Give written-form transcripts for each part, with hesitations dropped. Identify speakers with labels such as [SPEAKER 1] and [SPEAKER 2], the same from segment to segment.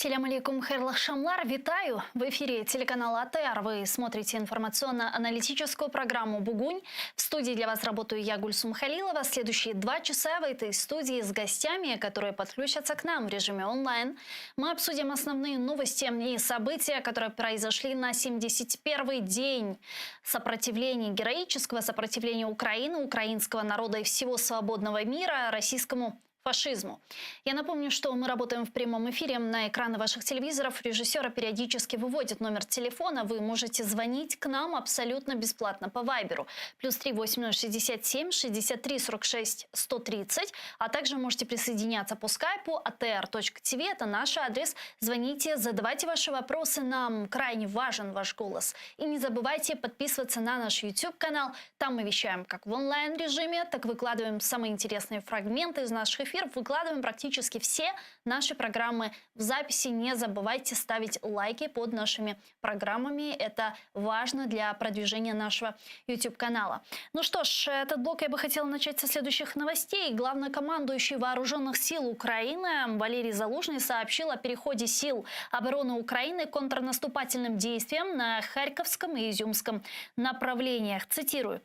[SPEAKER 1] Селям алейкум, хайрлах шамлар, витаю! В эфире телеканала АТР. Вы смотрите информационно-аналитическую программу «Бугунь». В студии для вас работаю я, Гульсум Халилова. Следующие 2 часа в этой студии с гостями, которые подключатся к нам в режиме онлайн. Мы обсудим основные новости и события, которые произошли на 71-й день сопротивления, героического сопротивления Украины, украинского народа и всего свободного мира российскому фашизму. Я напомню, что мы работаем в прямом эфире. На экраны ваших телевизоров режиссера периодически выводит номер телефона. Вы можете звонить к нам абсолютно бесплатно по Вайберу. +3 8067 63 46 130. А также можете присоединяться по скайпу atr.tv. Это наш адрес. Звоните, задавайте ваши вопросы. Нам крайне важен ваш голос. И не забывайте подписываться на наш YouTube-канал. Там мы вещаем как в онлайн-режиме, так выкладываем самые интересные фрагменты из наших эфиров. Выкладываем практически все наши программы в записи. Не забывайте ставить лайки под нашими программами. Это важно для продвижения нашего YouTube-канала. Ну что ж, этот блок я бы хотела начать со следующих новостей. Главнокомандующий Вооруженных сил Украины Валерий Залужный сообщил о переходе сил обороны Украины к контрнаступательным действиям на Харьковском и Изюмском направлениях. Цитирую.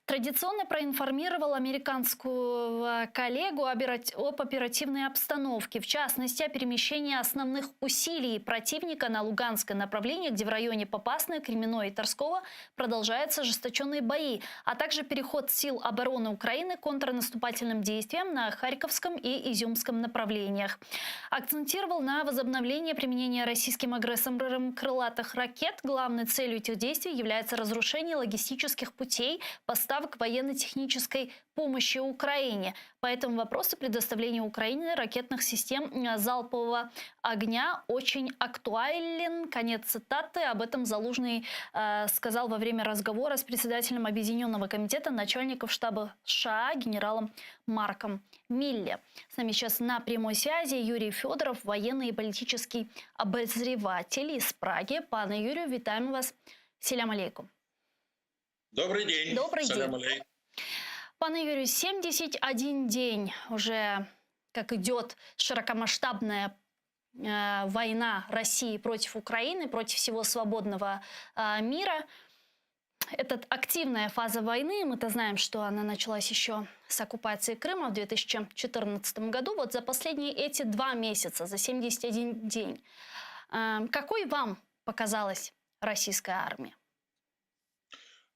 [SPEAKER 1] Традиционно проинформировал американскую коллегу об оперативной обстановке, в частности, о перемещении основных усилий противника на Луганское направление, где в районе Попасной, Кременной и Торского продолжаются ожесточенные бои, а также переход сил обороны Украины к контрнаступательным действиям на Харьковском и Изюмском направлениях. Акцентировал на возобновлении применения российским агрессором крылатых ракет. Главной целью этих действий является разрушение логистических путей поставок военно-технической помощи Украине. По этому вопросу предоставление Украине ракетных систем залпового огня очень актуален. Конец цитаты. Об этом Залужный сказал во время разговора с председателем Объединенного комитета начальников штаба США генералом Марком Милле. С нами сейчас на прямой связи Юрий Федоров, военный и политический обозреватель из Праги. Пане Юрию, витаем вас. Селям алейкум.
[SPEAKER 2] Добрый день.
[SPEAKER 1] Добрый
[SPEAKER 2] Салям
[SPEAKER 1] день.
[SPEAKER 2] алейкум.
[SPEAKER 1] Пане Юрию, 71 день уже как идет широкомасштабная война России против Украины, против всего свободного мира. Это активная фаза войны. Мы-то знаем, что она началась еще с оккупации Крыма в 2014 году. Вот за последние эти 2 месяца, за 71 день, какой вам показалась российская армия?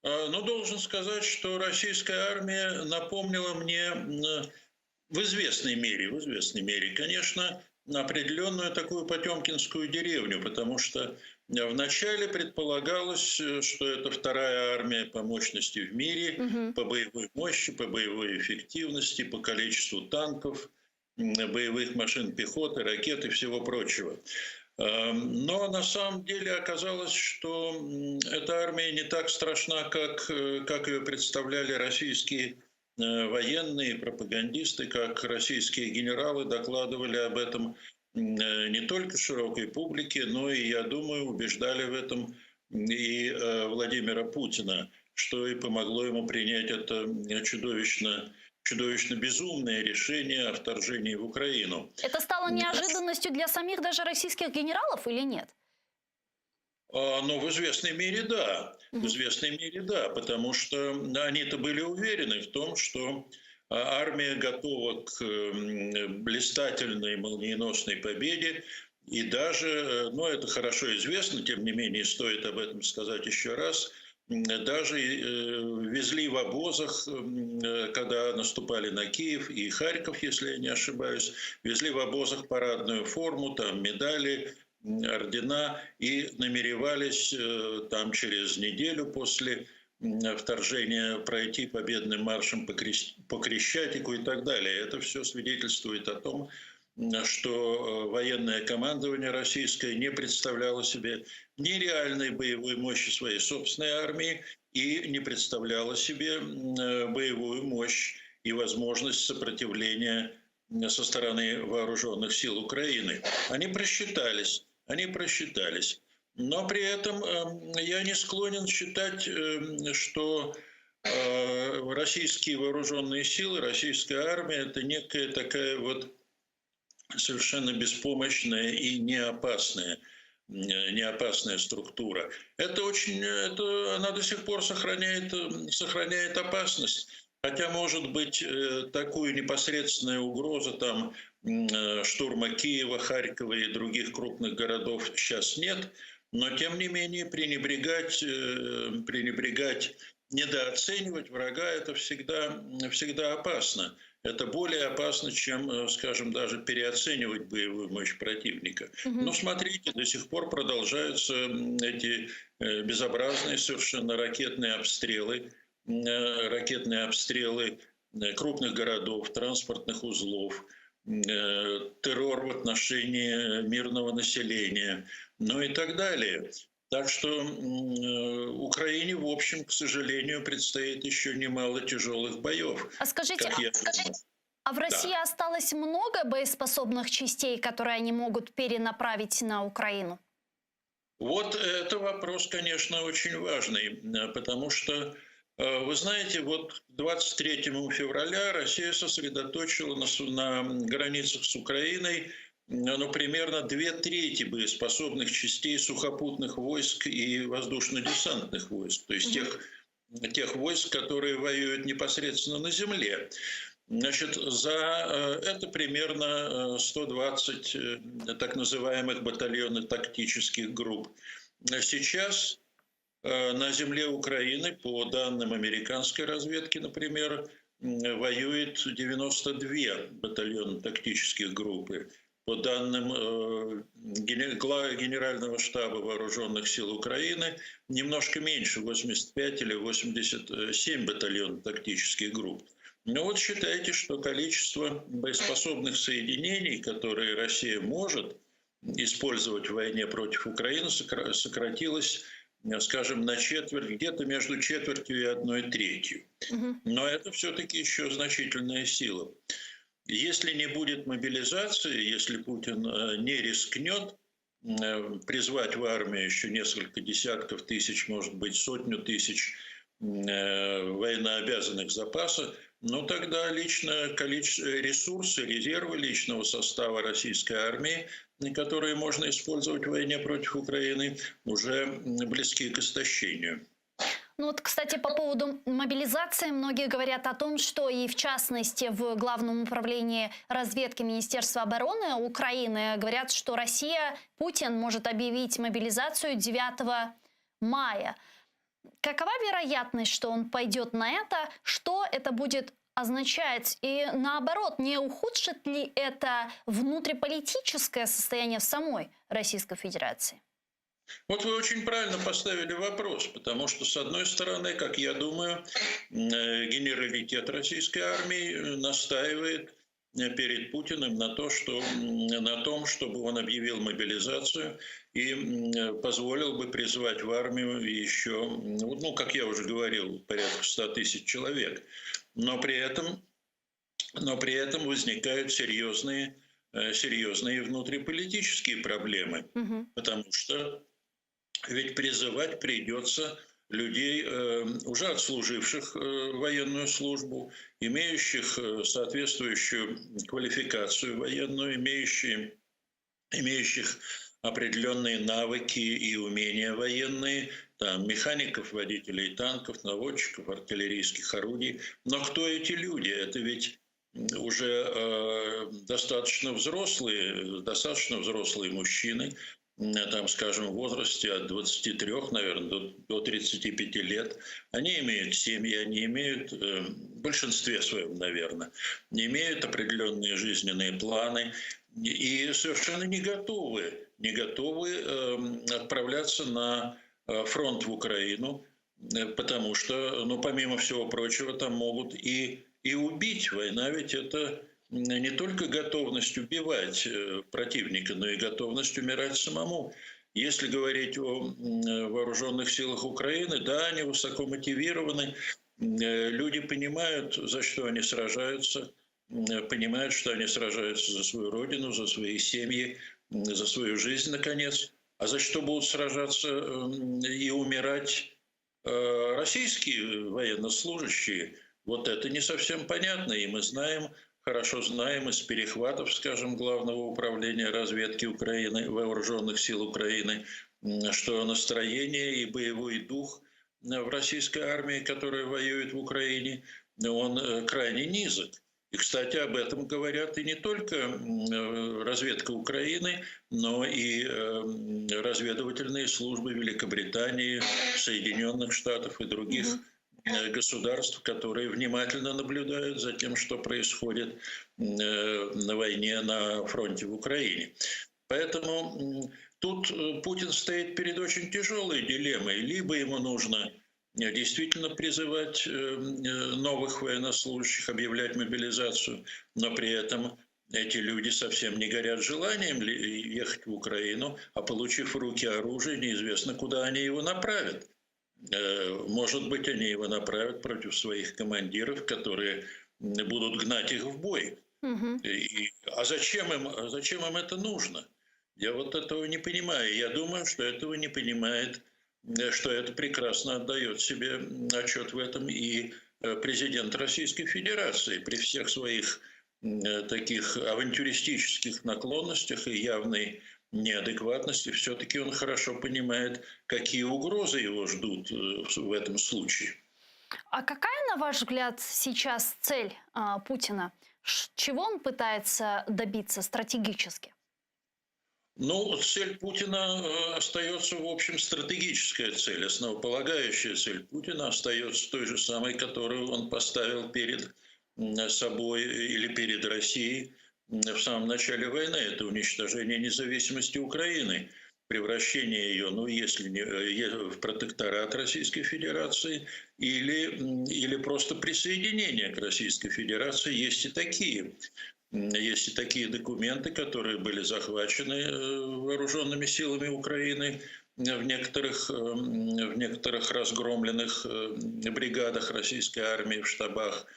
[SPEAKER 2] Ну, должен сказать, что российская армия напомнила мне в известной мере, конечно, определенную такую потемкинскую деревню, потому что вначале предполагалось, что это вторая армия по мощности в мире, по боевой мощи, по боевой эффективности, по количеству танков, боевых машин пехоты, ракет и всего прочего. Но на самом деле оказалось, что эта армия не так страшна, как ее представляли российские военные, пропагандисты, как российские генералы докладывали об этом не только широкой публике, но и, я думаю, убеждали в этом и Владимира Путина, что и помогло ему принять это чудовищно безумное решение о вторжении в Украину.
[SPEAKER 1] Это стало неожиданностью для самих даже российских генералов или нет?
[SPEAKER 2] Ну, в известной мере да. В известной мере да, потому что они-то были уверены в том, что армия готова к блистательной, молниеносной победе. И даже, ну, это хорошо известно, тем не менее, стоит об этом сказать еще раз, даже везли в обозах, когда наступали на Киев и Харьков, если я не ошибаюсь, везли в обозах парадную форму, там медали, ордена, и намеревались там через неделю после вторжения пройти победным маршем по Крещатику и так далее. Это все свидетельствует о том, что военное командование российское не представляло себе ни реальной боевой мощи своей собственной армии и не представляло себе боевую мощь и возможность сопротивления со стороны вооруженных сил Украины. Они просчитались. Но при этом я не склонен считать, что российские вооруженные силы, российская армия — это некая такая вот совершенно беспомощная и неопасная структура. Она до сих пор сохраняет опасность. Хотя, может быть, такую непосредственную угрозу штурма Киева, Харькова и других крупных городов сейчас нет, но тем не менее пренебрегать, недооценивать врага – это всегда опасно. Это более опасно, чем, скажем, даже переоценивать боевую мощь противника. Но смотрите, до сих пор продолжаются эти безобразные совершенно ракетные обстрелы крупных городов, транспортных узлов, террор в отношении мирного населения, ну и так далее. Так что Украине, в общем, к сожалению, предстоит еще немало тяжелых боев.
[SPEAKER 1] А скажите,
[SPEAKER 2] как я думаю.
[SPEAKER 1] а в России осталось много боеспособных частей, которые они могут перенаправить на Украину?
[SPEAKER 2] Вот это вопрос, конечно, очень важный, потому что, вы знаете, вот 23 февраля Россия сосредоточила на границах с Украиной примерно 2/3 боеспособных частей сухопутных войск и воздушно-десантных войск, то есть тех войск, которые воюют непосредственно на земле. Значит, это примерно 120 так называемых батальонно-тактических групп. Сейчас на земле Украины, по данным американской разведки, например, воюет 92 батальонно-тактических группы. По данным Генерального штаба Вооруженных сил Украины, немножко меньше, 85 или 87 батальонно-тактических групп. Но вот считайте, что количество боеспособных соединений, которые Россия может использовать в войне против Украины, сократилось, скажем, на четверть, где-то между четвертью и 1/3. Но это все-таки еще значительная сила. Если не будет мобилизации, если Путин не рискнет призвать в армию еще несколько десятков тысяч, может быть, сотню тысяч военнообязанных запаса, тогда ресурсы, резервы личного состава российской армии, которые можно использовать в войне против Украины, уже близки к истощению.
[SPEAKER 1] Кстати, по поводу мобилизации, многие говорят о том, что и в частности в Главном управлении разведки Министерства обороны Украины говорят, что Путин может объявить мобилизацию 9 мая. Какова вероятность, что он пойдет на это? Что это будет означать? И наоборот, не ухудшит ли это внутриполитическое состояние в самой Российской Федерации?
[SPEAKER 2] Вот вы очень правильно поставили вопрос, потому что, с одной стороны, как я думаю, генералитет российской армии настаивает перед Путиным на том, чтобы он объявил мобилизацию и позволил бы призвать в армию еще, как я уже говорил, порядка 100 тысяч человек. Но при этом возникают серьезные внутриполитические проблемы, потому что ведь призывать придется людей, уже отслуживших военную службу, имеющих соответствующую квалификацию военную, имеющих определенные навыки и умения военные, механиков, водителей танков, наводчиков, артиллерийских орудий. Но кто эти люди? Это ведь уже достаточно взрослые мужчины, скажем, в возрасте от 23, наверное, до 35 лет. Они имеют семьи, они имеют, в большинстве своем, наверное, не имеют определенные жизненные планы и совершенно не готовы отправляться на фронт в Украину, потому что, помимо всего прочего, там могут и убить. Война ведь это не только готовность убивать противника, но и готовность умирать самому. Если говорить о вооруженных силах Украины, да, они высоко мотивированы, люди понимают, за что они сражаются, понимают, что они сражаются за свою родину, за свои семьи, за свою жизнь, наконец. А за что будут сражаться и умирать российские военнослужащие, вот это не совсем понятно. И мы знаем хорошо знаем из перехватов, скажем, Главного управления разведки Украины, Вооруженных сил Украины, что настроение и боевой дух в российской армии, которая воюет в Украине, он крайне низок. И, кстати, об этом говорят и не только разведка Украины, но и разведывательные службы Великобритании, Соединенных Штатов и других государств, которые внимательно наблюдают за тем, что происходит на войне на фронте в Украине. Поэтому тут Путин стоит перед очень тяжелой дилеммой. Либо ему нужно действительно призывать новых военнослужащих, объявлять мобилизацию, но при этом эти люди совсем не горят желанием ехать в Украину, а получив в руки оружие, неизвестно, куда они его направят. Может быть, они его направят против своих командиров, которые будут гнать их в бой. А зачем им это нужно? Я вот этого не понимаю. Я думаю, что этого не понимает, что это прекрасно отдает себе отчет в этом и президент Российской Федерации при всех своих таких авантюристических наклонностях и явной неадекватности. Все-таки он хорошо понимает, какие угрозы его ждут в этом случае.
[SPEAKER 1] А какая, на ваш взгляд, сейчас цель Путина? Чего он пытается добиться стратегически?
[SPEAKER 2] Ну, цель Путина остается, в общем, стратегическая цель, основополагающая цель Путина остается той же самой, которую он поставил перед собой или перед Россией в самом начале войны. Это уничтожение независимости Украины, превращение ее, ну, если не в протекторат Российской Федерации, или просто присоединение к Российской Федерации. Есть и такие документы, которые были захвачены вооруженными силами Украины в некоторых разгромленных бригадах российской армии, в штабах.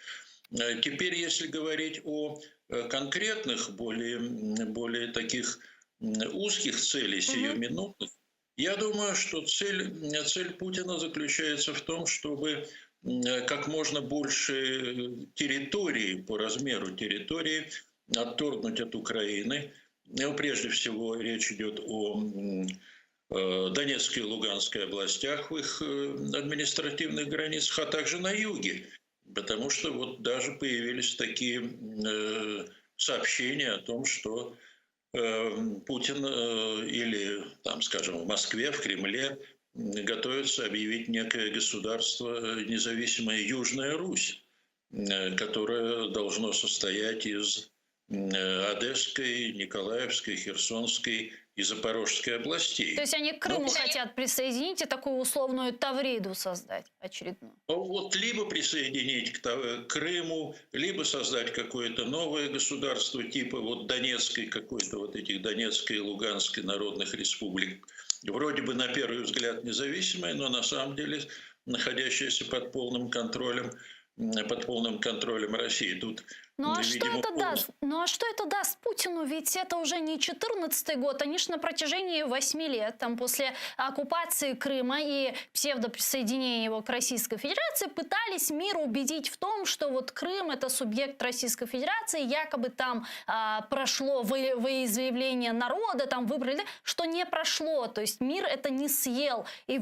[SPEAKER 2] Теперь, если говорить о конкретных, более таких узких целей, сиюминутных, я думаю, что цель Путина заключается в том, чтобы как можно больше территории, по размеру территории, отторгнуть от Украины. Ну, прежде всего, речь идет о Донецкой и Луганской областях в их административных границах, а также на юге. Потому что вот даже появились такие сообщения о том, что Путин или, там, скажем, в Москве, в Кремле готовится объявить некое государство, независимая Южная Русь, которое должно состоять из Одесской, Николаевской, Херсонской и Запорожской областей.
[SPEAKER 1] То есть они к Крыму хотят присоединить и такую условную Тавриду создать очередную?
[SPEAKER 2] Вот либо присоединить к Крыму, либо создать какое-то новое государство типа вот Донецкой, какой-то вот этих Донецкой и Луганской народных республик. Вроде бы на первый взгляд независимая, но на самом деле находящаяся под полным контролем России. Тут,
[SPEAKER 1] Ну а что это даст Путину? Ведь это уже не 14-й год, они же на протяжении 8 лет, там, после оккупации Крыма и псевдоприсоединения его к Российской Федерации, пытались мир убедить в том, что вот Крым – это субъект Российской Федерации, якобы там прошло волеизъявление народа, там выбрали, что не прошло, то есть мир это не съел. И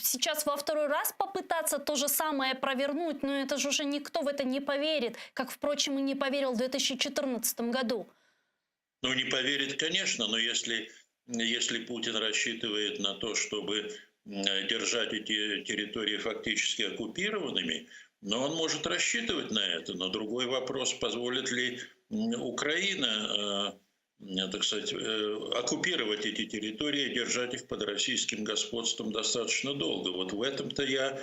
[SPEAKER 1] сейчас во второй раз попытаться то же самое провернуть, но это же уже никто в это не поверит, как, впрочем, и не поверил в 2014 году.
[SPEAKER 2] Ну, не поверит, конечно, но если Путин рассчитывает на то, чтобы держать эти территории фактически оккупированными, но он может рассчитывать на это. Но другой вопрос, позволит ли Украина, так сказать, оккупировать эти территории, держать их под российским господством достаточно долго. Вот в этом-то я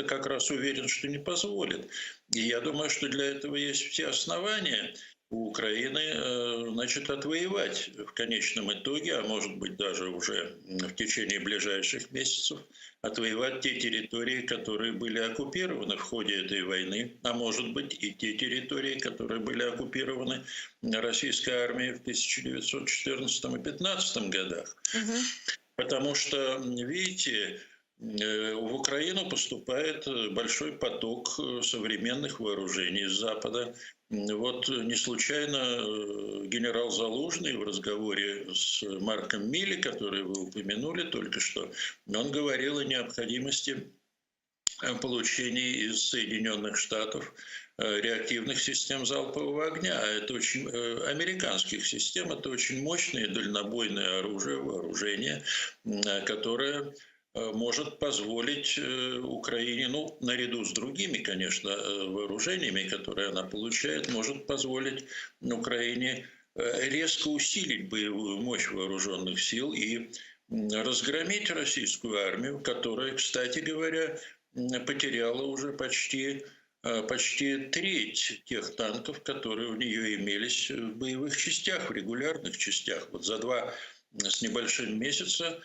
[SPEAKER 2] как раз уверен, что не позволит. И я думаю, что для этого есть все основания у Украины, значит, отвоевать в конечном итоге, а может быть даже уже в течение ближайших месяцев, отвоевать те территории, которые были оккупированы в ходе этой войны, а может быть и те территории, которые были оккупированы российской армией в 1914 и 15 годах. Потому что, видите, в Украину поступает большой поток современных вооружений с Запада. Вот не случайно генерал Залужный в разговоре с Марком Милли, который вы упомянули только что, он говорил о необходимости получении из Соединенных Штатов реактивных систем залпового огня. А это очень американских систем, это очень мощное дальнобойное оружие, вооружение, которое может позволить Украине, ну, наряду с другими, конечно, вооружениями, которые она получает, может позволить Украине резко усилить боевую мощь вооруженных сил и разгромить российскую армию, которая, кстати говоря, потеряла уже почти треть тех танков, которые у нее имелись в боевых частях, в регулярных частях. Вот за 2 с небольшим месяца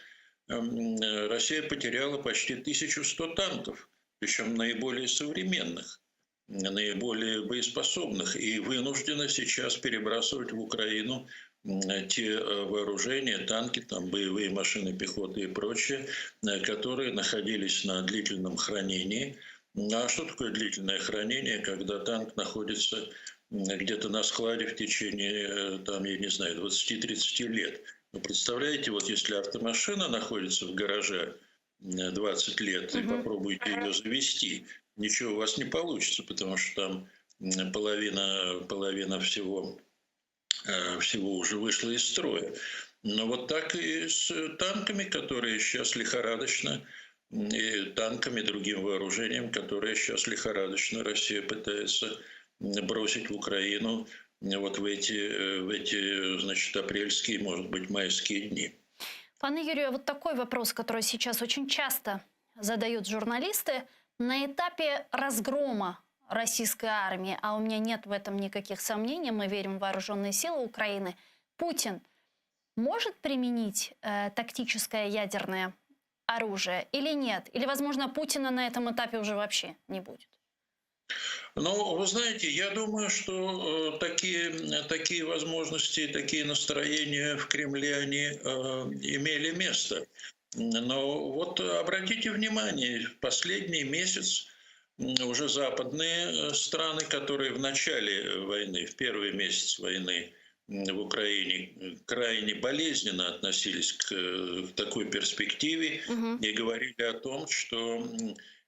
[SPEAKER 2] Россия потеряла почти 1100 танков, причем наиболее современных, наиболее боеспособных, и вынуждена сейчас перебрасывать в Украину те вооружения, танки, там, боевые машины пехоты и прочее, которые находились на длительном хранении. А что такое длительное хранение, когда танк находится где-то на складе в течение, там, я не знаю, 20-30 лет? Вы представляете, вот если автомашина находится в гараже 20 лет, и попробуйте ее завести, ничего у вас не получится, потому что там половина всего уже вышла из строя. Но вот так и с танками, которые сейчас лихорадочно, и танками, другим вооружением, которые сейчас лихорадочно Россия пытается бросить в Украину вот в эти, значит, апрельские, может быть, майские дни.
[SPEAKER 1] Пане Юрию, вот такой вопрос, который сейчас очень часто задают журналисты. На этапе разгрома российской армии, а у меня нет в этом никаких сомнений, мы верим в вооруженные силы Украины, Путин может применить тактическое ядерное оружие или нет? Или, возможно, Путина на этом этапе уже вообще не будет?
[SPEAKER 2] Ну, вы знаете, я думаю, что такие возможности, такие настроения в Кремле, они имели место. Но вот обратите внимание, в последний месяц уже западные страны, которые в начале войны, в первый месяц войны в Украине крайне болезненно относились к такой перспективе и говорили о том, что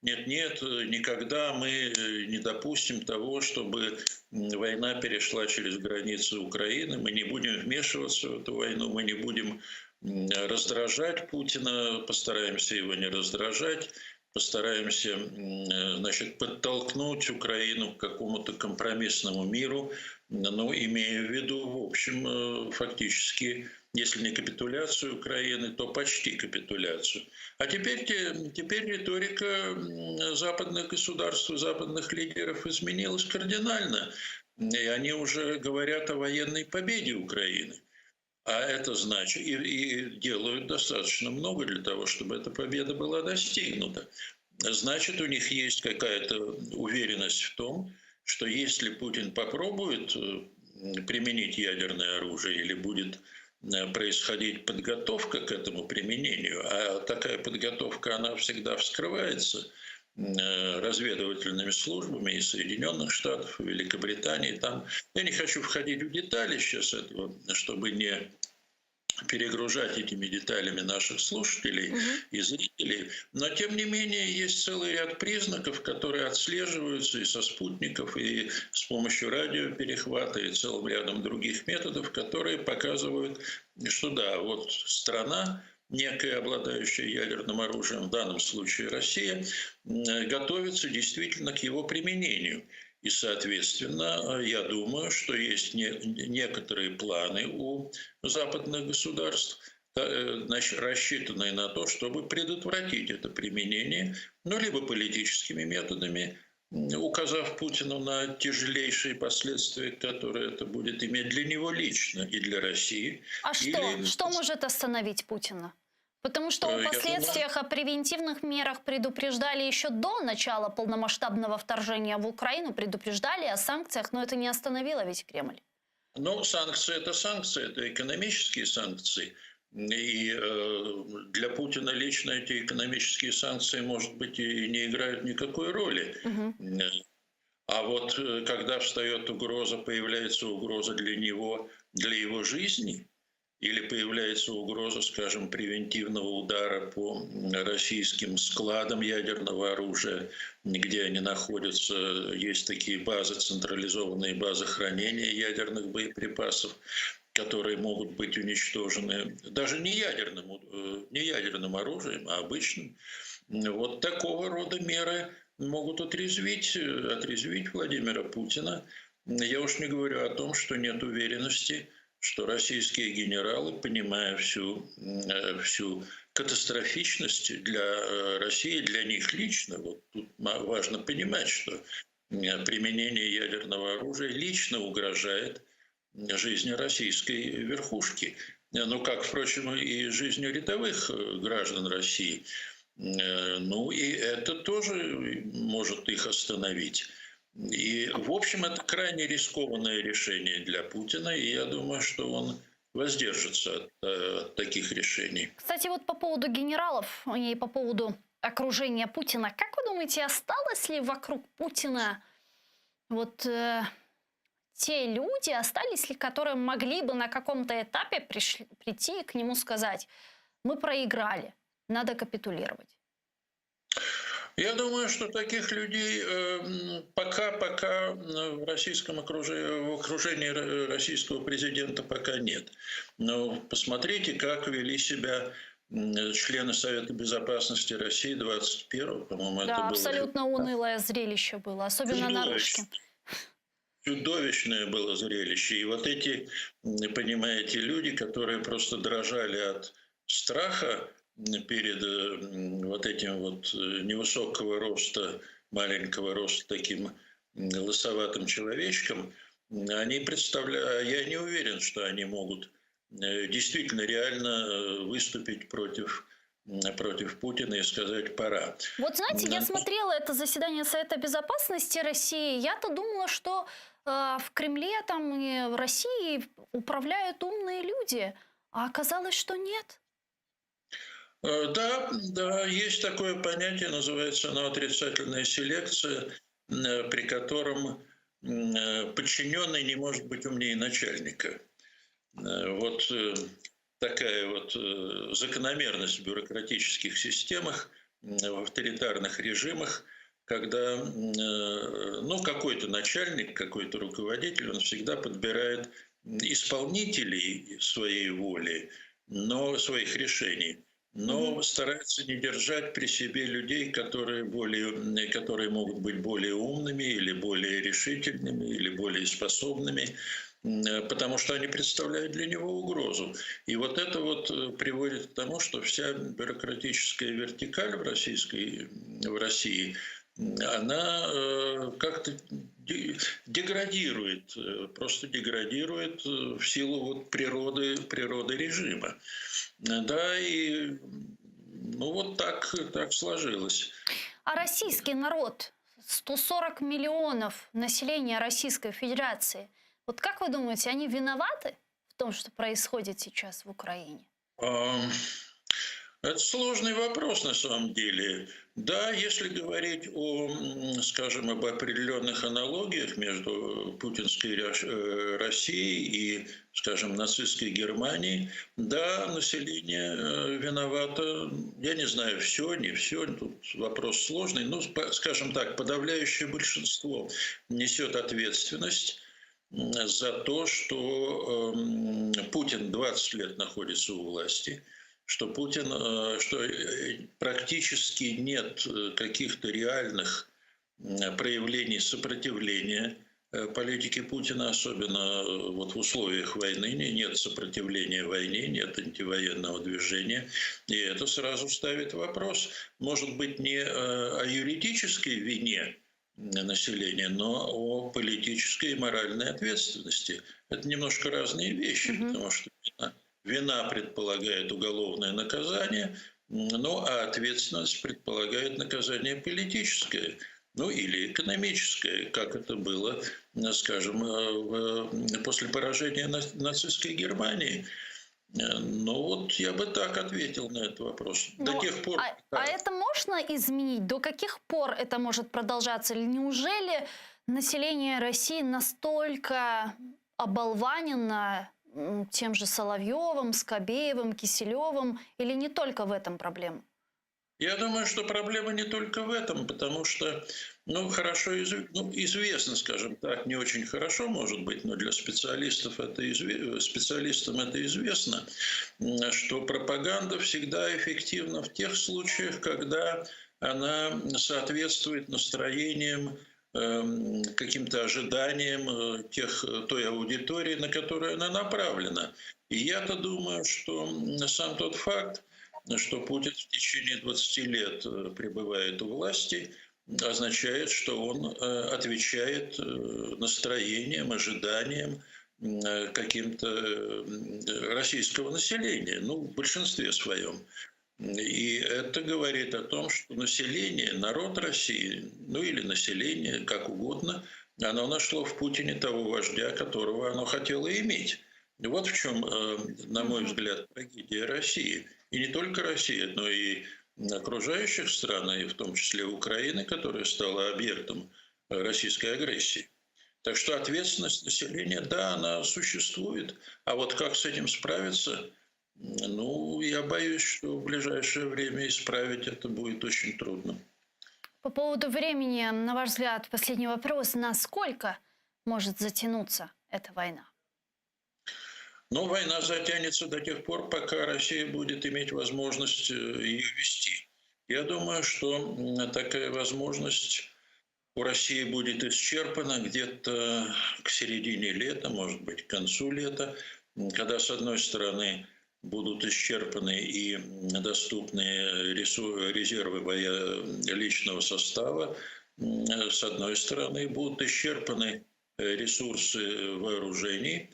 [SPEAKER 2] нет, никогда мы не допустим того, чтобы война перешла через границы Украины, мы не будем вмешиваться в эту войну, мы не будем раздражать Путина, постараемся его не раздражать, постараемся, значит, подтолкнуть Украину к какому-то компромиссному миру, но имея в виду, в общем, фактически, если не капитуляцию Украины, то почти капитуляцию. А теперь риторика западных государств, западных лидеров изменилась кардинально. И они уже говорят о военной победе Украины. А это значит, и делают достаточно много для того, чтобы эта победа была достигнута. Значит, у них есть какая-то уверенность в том, что если Путин попробует применить ядерное оружие или будет происходить подготовка к этому применению, а такая подготовка, она всегда вскрывается разведывательными службами и Соединенных Штатов, и Великобритании. Там я не хочу входить в детали сейчас этого, чтобы не перегружать этими деталями наших слушателей и зрителей. Но, тем не менее, есть целый ряд признаков, которые отслеживаются и со спутников, и с помощью радиоперехвата, и целым рядом других методов, которые показывают, что да, вот страна, некая, обладающая ядерным оружием, в данном случае Россия, готовится действительно к его применению. И, соответственно, я думаю, что есть некоторые планы у западных государств, рассчитанные на то, чтобы предотвратить это применение, ну, либо политическими методами, указав Путину на тяжелейшие последствия, которые это будет иметь для него лично и для России.
[SPEAKER 1] А что может остановить Путина? Потому что о последствиях, о превентивных мерах предупреждали еще до начала полномасштабного вторжения в Украину, предупреждали о санкциях, но это не остановило ведь Кремль.
[SPEAKER 2] Ну, санкции, это экономические санкции. И для Путина лично эти экономические санкции, может быть, и не играют никакой роли. А вот когда встает угроза, появляется угроза для него, для его жизни, или появляется угроза, скажем, превентивного удара по российским складам ядерного оружия, где они находятся, есть такие базы, централизованные базы хранения ядерных боеприпасов, которые могут быть уничтожены даже не ядерным оружием, а обычным. Вот такого рода меры могут отрезвить Владимира Путина. Я уж не говорю о том, что нет уверенности, что российские генералы, понимая всю катастрофичность для России, для них лично, вот тут важно понимать, что применение ядерного оружия лично угрожает жизни российской верхушки. Ну, как, впрочем, и жизнью рядовых граждан России. Ну, и это тоже может их остановить. И, в общем, это крайне рискованное решение для Путина, и я думаю, что он воздержится от таких решений.
[SPEAKER 1] Кстати, вот по поводу генералов и по поводу окружения Путина, как вы думаете, осталось ли вокруг Путина вот те люди, остались ли, которые могли бы на каком-то этапе прийти и к нему сказать: мы проиграли, надо капитулировать?
[SPEAKER 2] Я думаю, что таких людей пока в российском в окружении российского президента пока нет. Но посмотрите, как вели себя члены Совета Безопасности России 21-го, по-моему,
[SPEAKER 1] Да,
[SPEAKER 2] это было.
[SPEAKER 1] абсолютно унылое зрелище было, особенно наружки.
[SPEAKER 2] Чудовищное было зрелище. И вот эти, понимаете, люди, которые просто дрожали от страха перед вот этим вот невысокого роста, маленького роста таким лысоватым человечком, они представляют, я не уверен, что они могут действительно реально выступить против Путина и сказать «пора».
[SPEAKER 1] Вот знаете, я смотрела это заседание Совета Безопасности России, я-то думала, что в Кремле там и в России управляют умные люди, а оказалось, что нет.
[SPEAKER 2] Да, есть такое понятие, называется оно отрицательная селекция, при котором подчиненный не может быть умнее начальника. Вот такая вот закономерность в бюрократических системах, в авторитарных режимах, когда какой-то начальник, какой-то руководитель, он всегда подбирает исполнителей своей воли, но своих решений, но старается не держать при себе людей, которые могут быть более умными или более решительными или более способными, потому что они представляют для него угрозу. И вот это вот приводит к тому, что вся бюрократическая вертикаль в России, она как-то деградирует, просто деградирует в силу вот природы режима. Да, и вот так сложилось.
[SPEAKER 1] А российский народ, 140 миллионов населения Российской Федерации, вот как вы думаете, они виноваты в том, что происходит сейчас в Украине?
[SPEAKER 2] Это сложный вопрос на самом деле. Да, если говорить скажем, об определенных аналогиях между путинской Россией и, скажем, нацистской Германией, да, население виновато. Я не знаю, все, не все, тут вопрос сложный. Но, скажем так, подавляющее большинство несет ответственность за то, что Путин 20 лет находится у власти, что практически нет каких-то реальных проявлений сопротивления политике Путина, особенно вот в условиях войны, нет сопротивления войне, нет антивоенного движения. И это сразу ставит вопрос, может быть, не о юридической вине населения, но о политической и моральной ответственности. Это немножко разные вещи, потому что вина предполагает уголовное наказание, а ответственность предполагает наказание политическое, или экономическое, как это было, скажем, после поражения нацистской Германии. Я бы так ответил на этот вопрос. До тех пор.
[SPEAKER 1] А это можно изменить? До каких пор это может продолжаться? Или неужели Население России настолько оболванено тем же Соловьевым, Скобеевым, Киселевым, или не только в этом проблема?
[SPEAKER 2] Я думаю, что проблема не только в этом, потому что, хорошо известно, скажем так, не очень хорошо, может быть, но для специалистов специалистам это известно, что пропаганда всегда эффективна в тех случаях, когда она соответствует настроениям, каким-то ожиданиям той аудитории, на которую она направлена. И я-то думаю, что сам тот факт, что Путин в течение 20 лет пребывает у власти, означает, что он отвечает настроениям, ожиданиям каким-то российского населения, в большинстве своем. И это говорит о том, что население, народ России, или население, как угодно, оно нашло в Путине того вождя, которого оно хотело иметь. Вот в чем, на мой взгляд, трагедия России. И не только России, но и окружающих стран, и в том числе Украины, которая стала объектом российской агрессии. Так что ответственность населения, да, она существует. А вот как с этим справиться, я боюсь, что в ближайшее время исправить это будет очень трудно.
[SPEAKER 1] По поводу времени, на ваш взгляд, последний вопрос. Насколько может затянуться эта война?
[SPEAKER 2] Война затянется до тех пор, пока Россия будет иметь возможность ее вести. Я думаю, что такая возможность у России будет исчерпана где-то к середине лета, может быть, к концу лета, когда, с одной стороны, будут исчерпаны и доступны резервы личного состава, с одной стороны, будут исчерпаны ресурсы вооружений,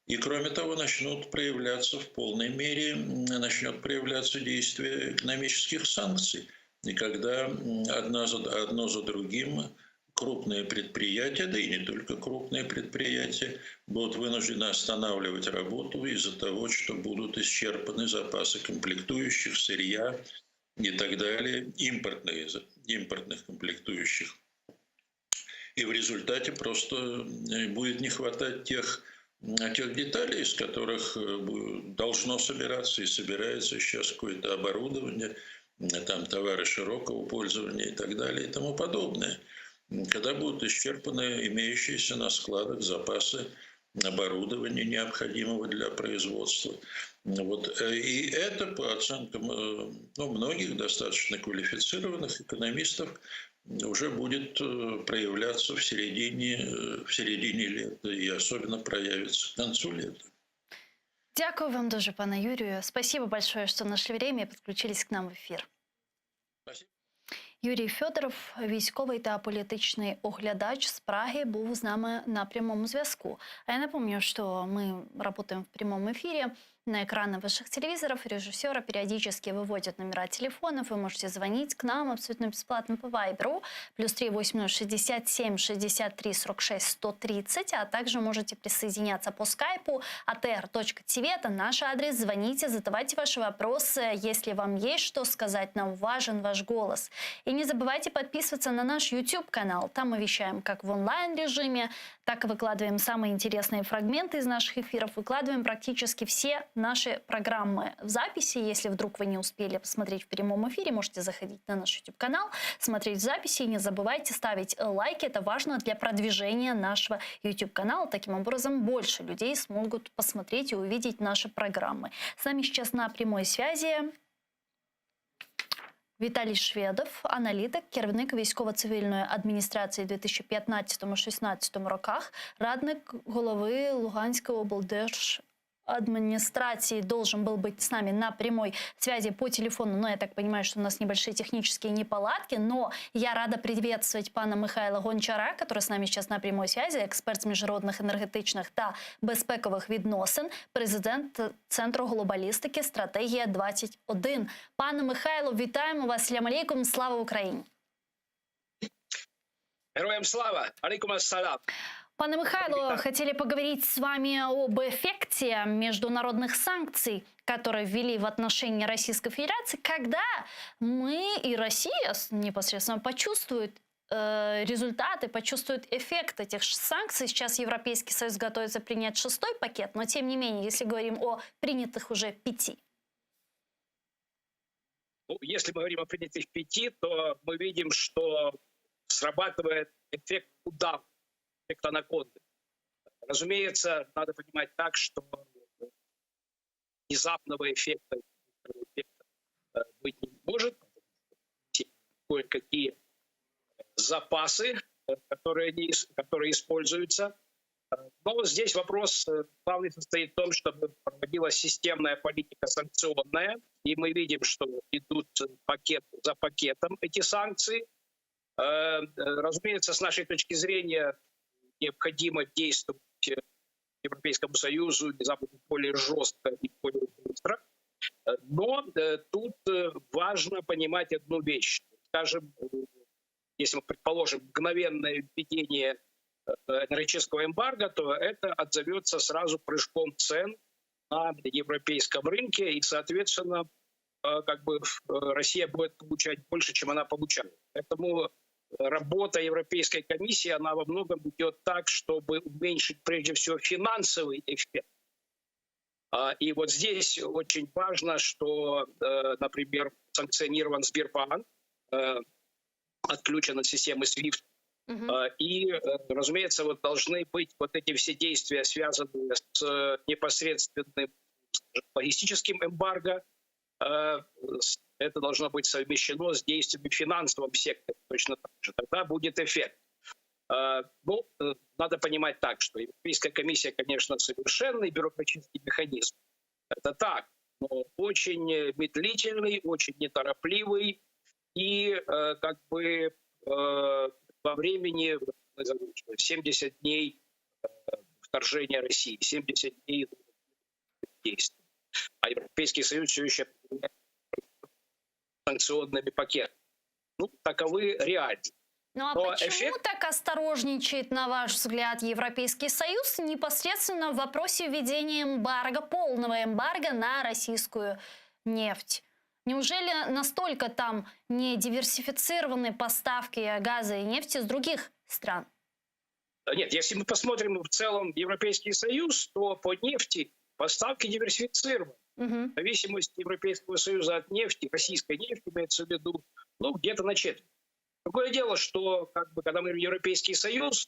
[SPEAKER 2] и, кроме того, начнут проявляться в полной мере, начнет проявляться действие экономических санкций. И когда одно за другим крупные предприятия, да и не только крупные предприятия, будут вынуждены останавливать работу из-за того, что будут исчерпаны запасы комплектующих, сырья и так далее, импортных комплектующих. И в результате просто будет не хватать тех деталей, из которых должно собираться и собирается сейчас какое-то оборудование, там товары широкого пользования и так далее и тому подобное. Когда будут исчерпаны имеющиеся на складах запасы оборудования, необходимого для производства. И это, по оценкам многих достаточно квалифицированных экономистов, уже будет проявляться в середине лета и особенно проявится к концу лета.
[SPEAKER 1] Дякую вам дуже, пане Юрію. Спасибо большое, что нашли время и подключились к нам в эфир.
[SPEAKER 2] Спасибо.
[SPEAKER 1] Юрій Федоров, військовий та політичний оглядач з Праги, був з нами на прямому зв'язку. А я напомню, что мы работаем в прямом эфире. На экраны ваших телевизоров режиссера периодически выводят номера телефонов. Вы можете звонить к нам абсолютно бесплатно по Вайберу. +3 8067 63 46 130. А также можете присоединяться по скайпу atr.tv. Это наш адрес. Звоните, задавайте ваши вопросы. Если вам есть что сказать, нам важен ваш голос. И не забывайте подписываться на наш YouTube-канал. Там мы вещаем как в онлайн-режиме, так и выкладываем самые интересные фрагменты из наших эфиров. Выкладываем практически все наши программы в записи. Если вдруг вы не успели посмотреть в прямом эфире, можете заходить на наш YouTube-канал, смотреть в записи. И не забывайте ставить лайки. Это важно для продвижения нашего YouTube-канала. Таким образом, больше людей смогут посмотреть и увидеть наши программы. С нами сейчас на прямой связи Віталій Шведов, аналітик, керівник військово-цивільної адміністрації в 2015-16 роках, радник голови Луганської облдержадминистрации, должен был быть с нами на прямой связи по телефону, но я так понимаю, что у нас небольшие технические неполадки, но я рада приветствовать пана Михайла Гончара, который с нами сейчас на прямой связи, експерт з міжнародних енергетичних та безпекових відносин, президент Центру глобалістики «Стратегія 21». Пане Михайло, вітаємо вас, салям алейкум, слава Україні!
[SPEAKER 3] Героям слава! Алейкум ассалам!
[SPEAKER 1] Пане Михайло, хотели поговорить с вами об эффекте международных санкций, которые ввели в отношении Российской Федерации, когда мы и Россия непосредственно почувствуют результаты, почувствуют эффект этих санкций. Сейчас Европейский Союз готовится принять 6-й пакет, но тем не менее, если говорим о принятых уже 5.
[SPEAKER 3] Ну, если мы говорим о принятых 5, то мы видим, что срабатывает эффект удава, эффект анаконды. Разумеется, надо понимать так, что внезапного эффекта быть не может. Кое-какие запасы, которые используются. Но здесь вопрос главный состоит в том, чтобы проводилась системная политика санкционная. И мы видим, что идут пакет за пакетом эти санкции. Разумеется, с нашей точки зрения необходимо действовать Европейскому Союзу внезапно более жестко и более быстро. Но тут важно понимать одну вещь. Скажем, если мы предположим мгновенное введение энергетического эмбарго, то это отзовется сразу прыжком цен на европейском рынке, и, соответственно, Россия будет получать больше, чем она получает. Поэтому работа Европейской комиссии, она во многом идет так, чтобы уменьшить прежде всего финансовый эффект. И вот здесь очень важно, что, например, санкционирован Сбербанк, отключен от системы SWIFT. И, разумеется, вот должны быть вот эти все действия, связанные с непосредственным логистическим эмбарго. Это должно быть совмещено с действиями в финансовом секторе точно так же. Тогда будет эффект. Ну, надо понимать так, что Европейская комиссия, конечно, совершенный бюрократический механизм. Это так, но очень медлительный, очень неторопливый и во времени 70 дней вторжения России, 70 дней действий. А Европейский Союз все еще санкционными пакетами. Ну, таковы реалии.
[SPEAKER 1] Ну а почему так осторожничает, на ваш взгляд, Европейский Союз непосредственно в вопросе введения эмбарго, полного эмбарго на российскую нефть? Неужели настолько там не диверсифицированы поставки газа и нефти с других стран?
[SPEAKER 3] Нет, если мы посмотрим в целом Европейский Союз, то по нефти поставки диверсифицированы. Зависимость Европейского Союза от нефти, российской нефти, имеется в виду, где-то на четверть. Другое дело, что когда мы говорим Европейский Союз,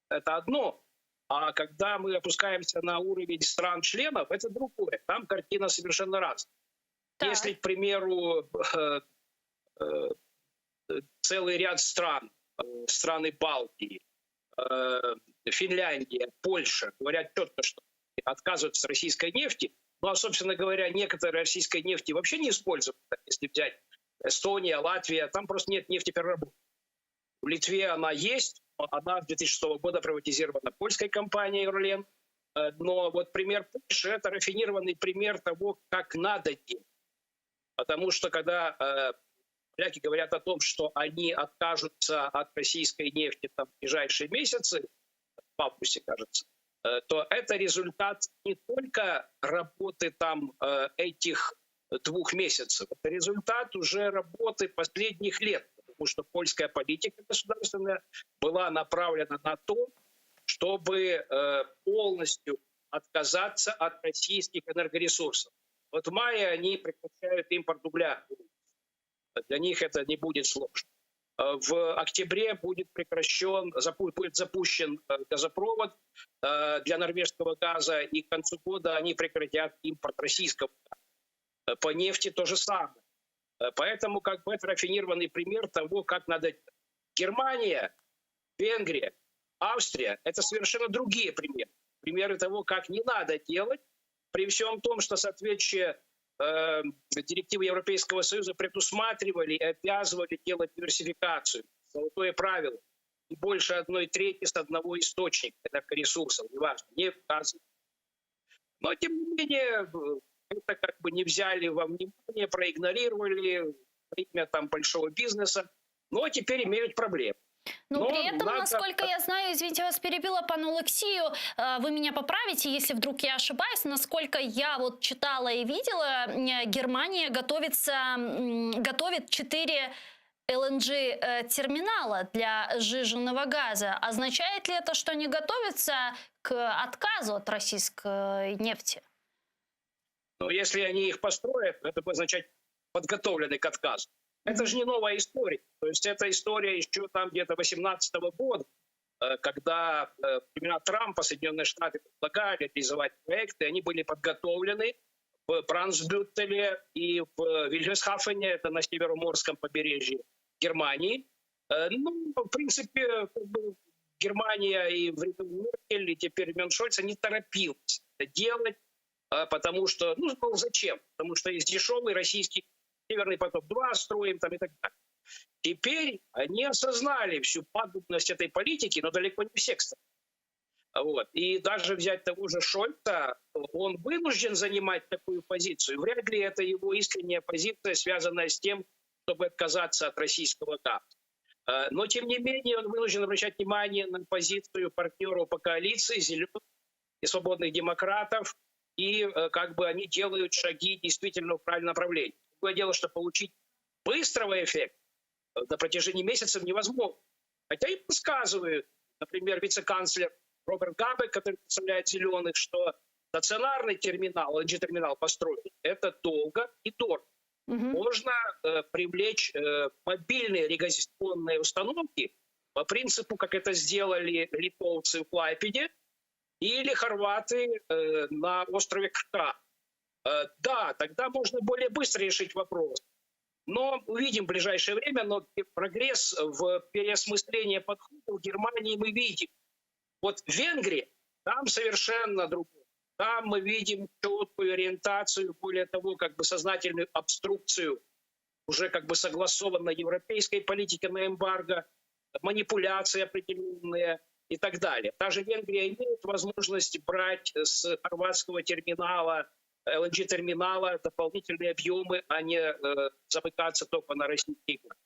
[SPEAKER 3] это одно, а когда мы опускаемся на уровень стран-членов, это другое. Там картина совершенно разная. Так. Если, к примеру, целый ряд стран, страны Балтии, Финляндия, Польша говорят четко, что отказываются от российской нефти, а, собственно говоря, некоторые российской нефти вообще не используют. Если взять Эстония, Латвия, там просто нет нефтепереработки. В Литве она есть, она с 2006 года приватизирована польской компанией «Орлен». Но вот пример Польши – это рафинированный пример того, как надо делать. Потому что когда поляки говорят о том, что они откажутся от российской нефти в ближайшие месяцы, в августе, кажется, то это результат не только работы этих 2 месяцев, это результат уже работы последних лет, потому что польская политика государственная была направлена на то, чтобы полностью отказаться от российских энергоресурсов. Вот в мае они прекращают импорт угля. Для них это не будет сложно. В октябре будет запущен газопровод для норвежского газа, и к концу года они прекратят импорт российского газа. По нефти то же самое. Поэтому это рафинированный пример того, как надо... Германия, Венгрия, Австрия – это совершенно другие примеры. Примеры того, как не надо делать, при всем том, что соответствующие директивы Европейского Союза предусматривали и обязывали делать диверсификацию. Золотое правило. И больше 1/3 с одного источника энергоресурсов, неважно, нефть, газ. Но, тем не менее, это не взяли во внимание, проигнорировали время большого бизнеса, но теперь имеют проблемы.
[SPEAKER 1] Но при этом, насколько я знаю, извините, вас перебила, пан Олексію, вы меня поправите, если вдруг я ошибаюсь, насколько я читала и видела, Германия готовит 4 ЛНГ-терминала для сжиженного газа. Означает ли это, что они готовятся к отказу от российской нефти?
[SPEAKER 3] Но если они их построят, это будет означать подготовленный к отказу. Это же не новая история. То есть это история еще там где-то 2018 года, когда времена Трампа Соединенные Штаты предлагали реализовать проекты, они были подготовлены в Брансбютеле и в Вильгельмсхафене, это на североморском побережье Германии. Ну, в принципе, как бы Германия и Меркель, и теперь Шольц не торопились это делать, потому что, ну, зачем? Потому что есть дешевый российский Северный поток-2 строим там и так далее. Теперь они осознали всю пагубность этой политики, но далеко не все, кстати. Вот. И даже взять того же Шольца, он вынужден занимать такую позицию. Вряд ли это его искренняя позиция, связанная с тем, чтобы отказаться от российского газа. Но, тем не менее, он вынужден обращать внимание на позицию партнеров по коалиции, зеленых и свободных демократов, и как бы они делают шаги действительно в правильном направлении. Другое дело, что получить быстрого эффекта на протяжении месяцев невозможно. Хотя и подсказывают, например, вице-канцлер Роберт Габек, который представляет зеленых, что стационарный терминал, LNG-терминал построить, это долго и дорого. Можно привлечь мобильные регазационные установки по принципу, как это сделали литовцы в Клайпеде или хорваты на острове Крка. Да, тогда можно более быстро решить вопрос. Но увидим в ближайшее время, но прогресс в переосмыслении подхода в Германии мы видим. Вот в Венгрии там совершенно другое. Там мы видим четкую ориентацию, более того, как бы сознательную обструкцию уже как бы согласованной европейской политики на эмбарго, манипуляции определенные и так далее. Та же Венгрия имеет возможность брать с хорватского терминала, ЛНГ-терминала дополнительные объемы, а не замыкаться только на российский газ.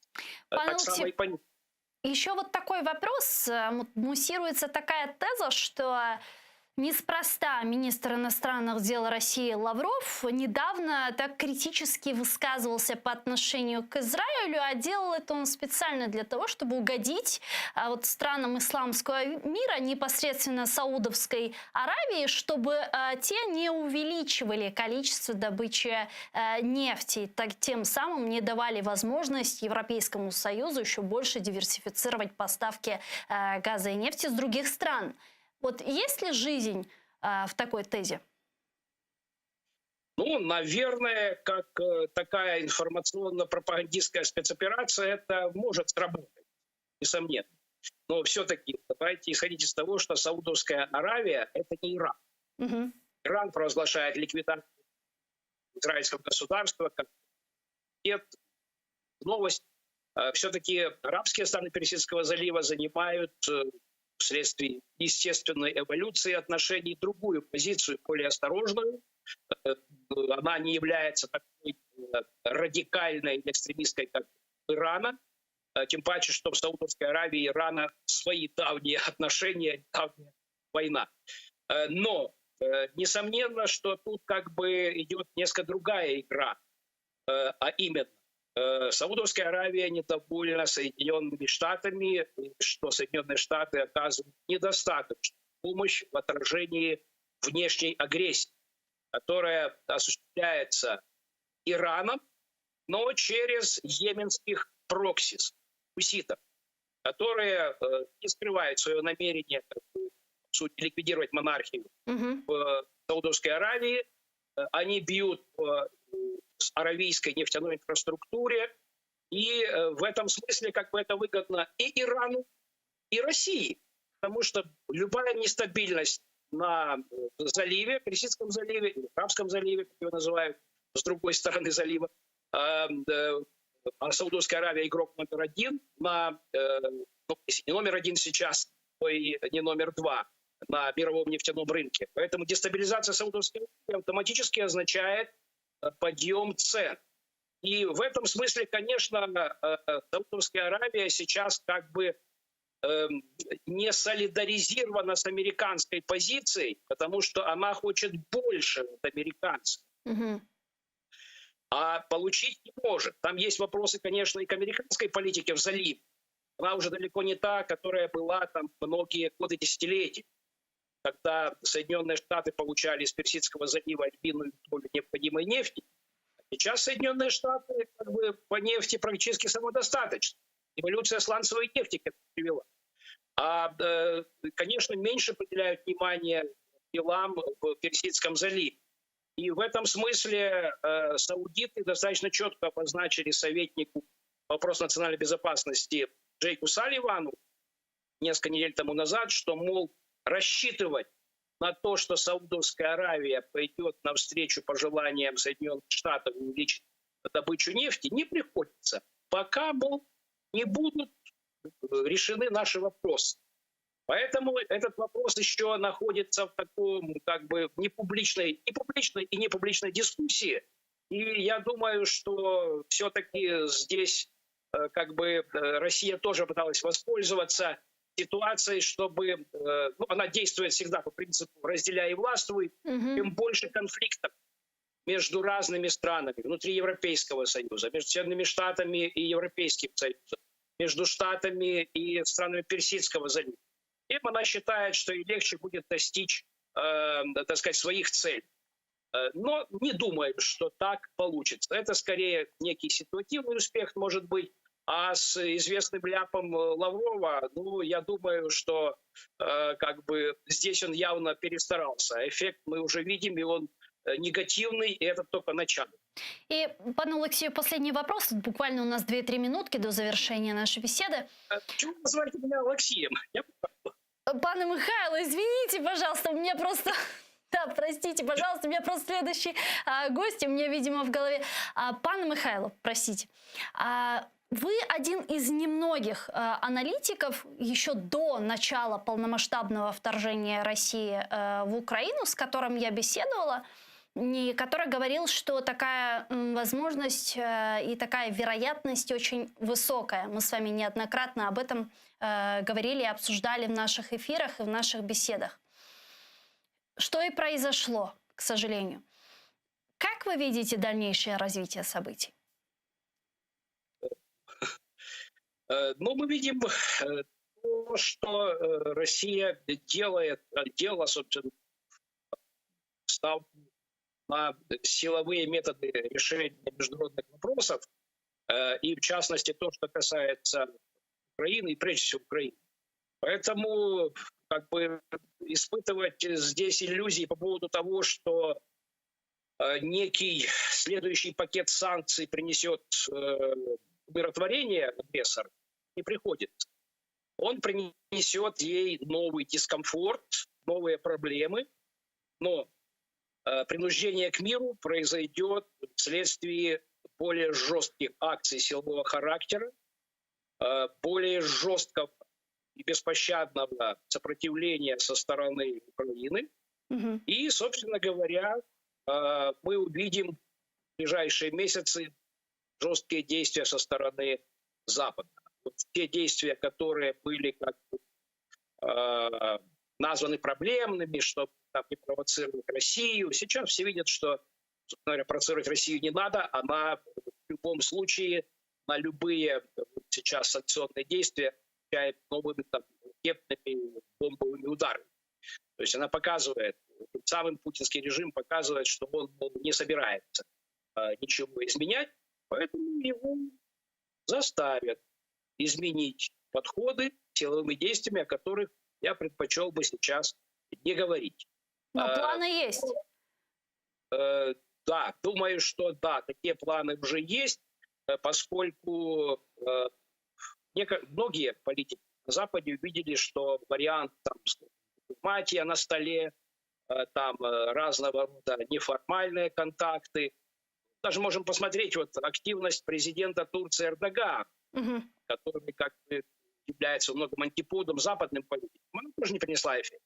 [SPEAKER 1] Еще вот такой вопрос. Муссируется такая теза, что неспроста министр иностранных дел России Лавров недавно так критически высказывался по отношению к Израилю, а делал это он специально для того, чтобы угодить вот странам исламского мира, непосредственно Саудовской Аравии, чтобы те не увеличивали количество добычи нефти, так тем самым не давали возможность Европейскому Союзу еще больше диверсифицировать поставки газа и нефти с других стран. Вот есть ли жизнь в такой тезе?
[SPEAKER 3] Ну, наверное, как такая информационно-пропагандистская спецоперация, это может сработать, несомненно. Но все-таки давайте исходить из того, что Саудовская Аравия – это не Иран. Иран провозглашает ликвидацию израильского государства как новость. Все-таки арабские страны Персидского залива занимают вследствие естественной эволюции отношений другую позицию, более осторожную. Она не является такой радикальной экстремистской, как Ирана. Тем паче, что в Саудовской Аравии и Ирана свои давние отношения, давняя война. Но несомненно, что тут как бы идет несколько другая игра. А именно, Саудовская Аравия недовольна Соединенными Штатами, что Соединенные Штаты оказывают недостаточную помощь в отражении внешней агрессии, которая осуществляется Ираном, но через йеменских проксис, хуситов, которые не скрывают свое намерение, в сути, ликвидировать монархию в Саудовской Аравии. Они бьют по аравийской нефтяной инфраструктуре, и в этом смысле как бы это выгодно и Ирану, и России, потому что любая нестабильность на заливе, Персидском заливе, или Арабском заливе, как его называют, с другой стороны залива, а Саудовская Аравия игрок номер один, не номер один сейчас, но и не номер два на мировом нефтяном рынке. Поэтому дестабилизация Саудовской Аравии автоматически означает подъем цен. И в этом смысле, конечно, Саудовская Аравия сейчас как бы не солидаризирована с американской позицией, потому что она хочет больше от американцев. а получить не может. Там есть вопросы, конечно, и к американской политике в заливе. Она уже далеко не та, которая была там многие годы, десятилетия, когда Соединенные Штаты получали из Персидского залива львиную долю необходимой нефти. Сейчас Соединенные Штаты как бы по нефти практически самодостаточны. Эволюция сланцевой нефти к этому привела. Конечно, меньше уделяют внимания делам в Персидском заливе. И в этом смысле саудиты достаточно четко обозначили советнику по вопросу национальной безопасности Джейку Салливану несколько недель тому назад, что, мол, рассчитывать на то, что Саудовская Аравия пойдет навстречу пожеланиям Соединенных Штатов увеличить добычу нефти, не приходится, пока, мол, не будут решены наши вопросы. Поэтому этот вопрос еще находится в таком как бы непубличной и непубличной дискуссии. И я думаю, что все-таки здесь как бы Россия тоже пыталась воспользоваться ситуацией, чтобы... она действует всегда по принципу «разделяй и властвуй». Чем больше конфликтов между разными странами внутри Европейского Союза, между Соединенными Штатами и Европейским Союзом, между Штатами и странами Персидского залива, тем она считает, что и легче будет достичь, так сказать, своих целей. Но не думаю, что так получится. Это скорее некий ситуативный успех, может быть. А с известным ляпом Лаврова, я думаю, что как бы здесь он явно перестарался. Эффект мы уже видим, и он негативный, и это только начало.
[SPEAKER 1] И, пану Алексею, последний вопрос. Буквально у нас 2-3 минутки до завершения нашей беседы.
[SPEAKER 3] Почему вы называете меня Алексеем?
[SPEAKER 1] Пане Михайло, извините, пожалуйста, у меня просто... Да, простите, пожалуйста, у меня просто следующий гость, у меня, видимо, в голове. Пане Михайло, простите. Вы один из немногих аналитиков еще до начала полномасштабного вторжения России в Украину, с которым я беседовала, и который говорил, что такая возможность и такая вероятность очень высокая. Мы с вами неоднократно об этом говорили и обсуждали в наших эфирах и в наших беседах. Что и произошло, к сожалению. Как вы видите дальнейшее развитие событий?
[SPEAKER 3] Мы видим то, что Россия делала, собственно, ставку на силовые методы решения международных вопросов, и в частности то, что касается Украины, и прежде всего Украины. Поэтому как бы испытывать здесь иллюзии по поводу того, что некий следующий пакет санкций принесет умиротворение агрессора, не приходится. Он принесет ей новый дискомфорт, новые проблемы, но принуждение к миру произойдет вследствие более жестких акций силового характера, более жесткого и беспощадного сопротивления со стороны Украины. И, собственно говоря, мы увидим в ближайшие месяцы жесткие действия со стороны Запада. Вот те действия, которые были как бы, названы проблемными, чтобы там, не провоцировать Россию. Сейчас все видят, что, собственно говоря, провоцировать Россию не надо. Она в любом случае на любые сейчас санкционные действия отвечает новыми там, ракетными бомбовыми ударами. То есть она показывает, самый путинский режим показывает, что он не собирается ничего изменять, поэтому его заставят изменить подходы силовыми действиями, о которых я предпочел бы сейчас не говорить.
[SPEAKER 1] Но планы есть.
[SPEAKER 3] Да, думаю, что да, такие планы уже есть, поскольку многие политики на Западе увидели, что вариант там, дипломатия на столе, там разного рода неформальные контакты. Даже можем посмотреть вот активность президента Турции Эрдогана, который как бы является во многом антиподом западным политикам. Она тоже не принесла эффект.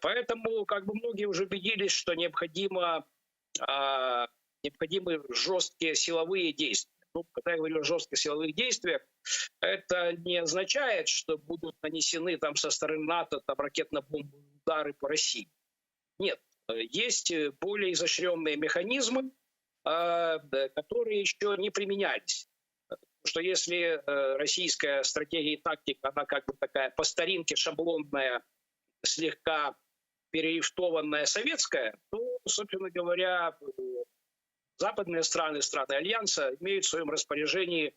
[SPEAKER 3] Поэтому как бы многие уже убедились, что необходимы жесткие силовые действия. Ну, когда я говорю о жестких силовых действиях, это не означает, что будут нанесены там со стороны НАТО там, ракетно-бомбовые удары по России. Нет, есть более изощренные механизмы, которые еще не применялись. Потому что если российская стратегия и тактика, она как бы такая по старинке шаблонная, слегка перерифтованная советская, то, собственно говоря, западные страны, страны Альянса имеют в своем распоряжении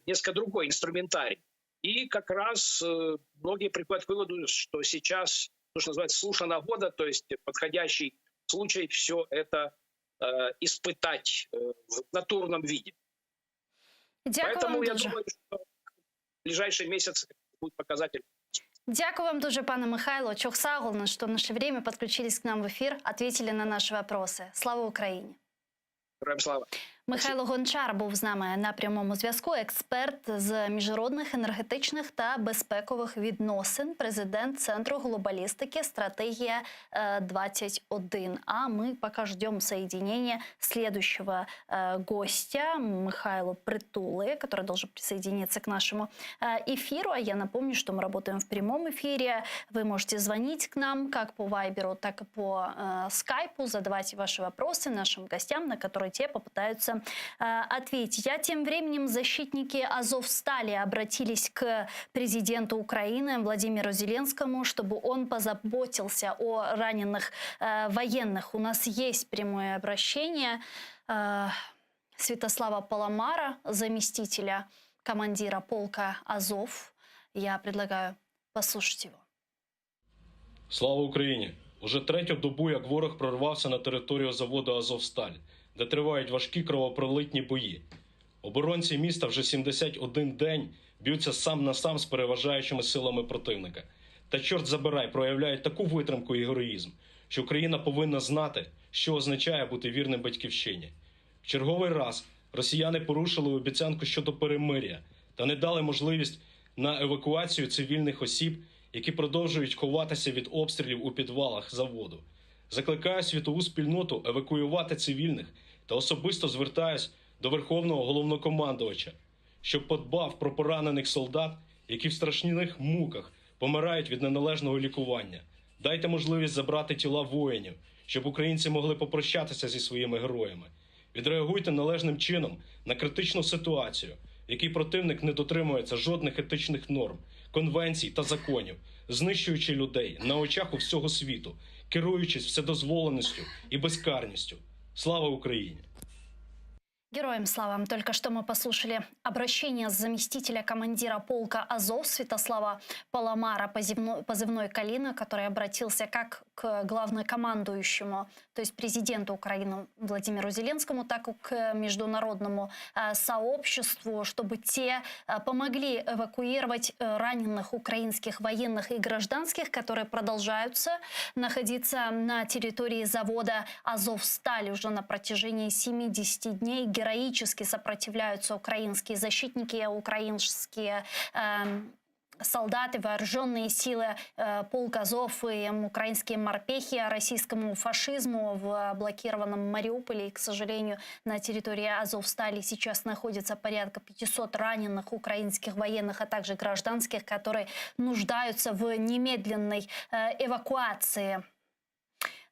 [SPEAKER 3] несколько другой инструментарий. И как раз многие приходят к выводу, что сейчас, то, что называется, слуша нагода, то есть подходящий случай все это испытать в натурном виде. Поэтому я думаю, что в ближайшие месяцы будет показатель.
[SPEAKER 1] Дякую вам дуже, пане Михайло. Чохсагулно, что в наше время подключились к нам в эфир, ответили на наши вопросы. Слава Украине!
[SPEAKER 3] Героям слава!
[SPEAKER 1] Михайло Гончар був з нами на прямому зв'язку. Експерт з міжнародних енергетичних та безпекових відносин, президент Центру глобалистики «Стратегия 21». А мы пока ждем соединения следующего гостя, Михайло Притулы, который должен присоединиться к нашему эфиру. А я напомню, что мы работаем в прямом эфире. Вы можете звонить к нам как по Вайберу, так и по Скайпу, задавать ваши вопросы нашим гостям, на которые те попытаются ответить. А тем временем защитники Азовстали обратились к президенту Украины Владимиру Зеленскому, чтобы он позаботился о раненых военных. У нас есть прямое обращение Святослава Паламара, заместителя командира полка Азов. Я предлагаю послушать его.
[SPEAKER 4] Слава Україні! Уже третю добу, як ворог прорвався на територію заводу «Азовсталь», де тривають важкі кровопролитні бої. Оборонці міста вже 71 день б'ються сам на сам з переважаючими силами противника. Та чорт забирай, проявляють таку витримку і героїзм, що Україна повинна знати, що означає бути вірним батьківщині. В черговий раз росіяни порушили обіцянку щодо перемир'я та не дали можливість на евакуацію цивільних осіб, які продовжують ховатися від обстрілів у підвалах заводу. Закликаю світову спільноту евакуювати цивільних та особисто звертаюсь до Верховного Головнокомандувача, щоб подбав про поранених солдат, які в страшних муках помирають від неналежного лікування. Дайте можливість забрати тіла воїнів, щоб українці могли попрощатися зі своїми героями. Відреагуйте належним чином на критичну ситуацію, в якій противник не дотримується жодних етичних норм, конвенцій та законів, знищуючи людей на очах у всього світу, керуючись вседозволеністю і безкарністю. Слава Україні!
[SPEAKER 1] Героям слава! Только что мы послушали обращение заместителя командира полка Азов Святослава Паламара, позывной «Калина», который обратился как к главнокомандующему, то есть президенту Украины Владимиру Зеленскому, так и к международному сообществу, чтобы те помогли эвакуировать раненых украинских военных и гражданских, которые продолжаются находиться на территории завода «Азовсталь» уже на протяжении 70 дней. Героически сопротивляются украинские защитники, украинские солдаты, вооруженные силы полка Азов и украинские морпехи российскому фашизму в блокированном Мариуполе. И, к сожалению, на территории Азовстали сейчас находится порядка 500 раненых украинских военных, а также гражданских, которые нуждаются в немедленной эвакуации.